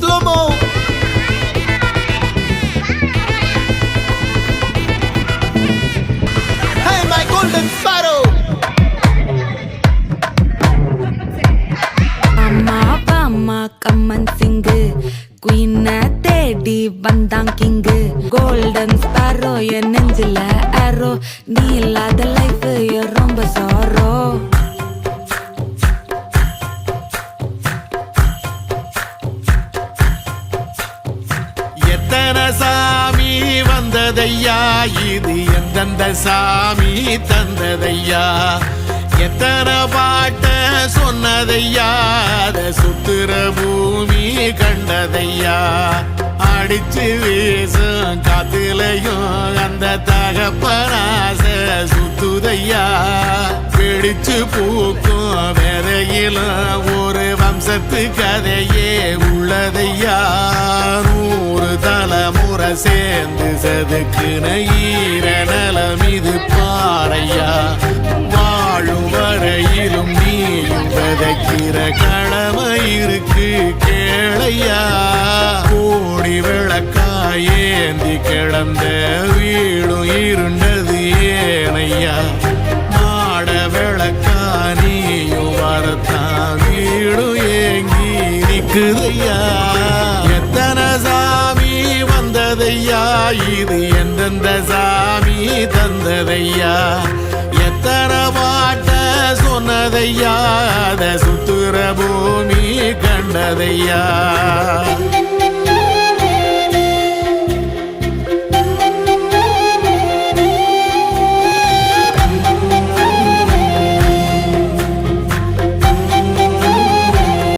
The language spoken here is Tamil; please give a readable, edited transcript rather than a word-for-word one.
slow-mo. Hey, my golden sparrow. Amma Amma Kamman Singh Queen தேடி வந்தான் கிங் கோல்டன் ஸ்பாரோ என் நெஞ்சில ஆரோ நீ இல்லாத லைஃப் ரொம்ப சாரோ எத்தனை சாமி வந்ததையா இது எந்தெந்த சாமி தந்ததையா எத்தனை பாட்ட சொன்னதையா அத சுத்துற பூமி கண்டதையா அடிச்சு வீசும் காத்துலையும் அந்த தகப்பனாச சுத்துதையா பிடிச்சு பூக்கும் விதையிலும் ஒரு வம்சத்து கதையே உள்ளதையா 100 தலைமுறை சேர்ந்து செதுக்குன ஈரநலம் இது பாறையா வாழும் வரையிலும் நீயும் விதைக்கிற கடமை இருக்கு கேளையா கோடி விளக்காயேந்தி கிடந்த வீடும் இருண்டது ஏனையா மாட விளக்கா நீயும் வரத்தான் வீடும் ஏங்கி நிக்குதையா எத்தனை சாமி வந்ததையா இது எந்தெந்த சாமி தந்ததையா எத்தனை பாட்ட சொன்னதையா அத சுத்துற பூமி கண்டதையா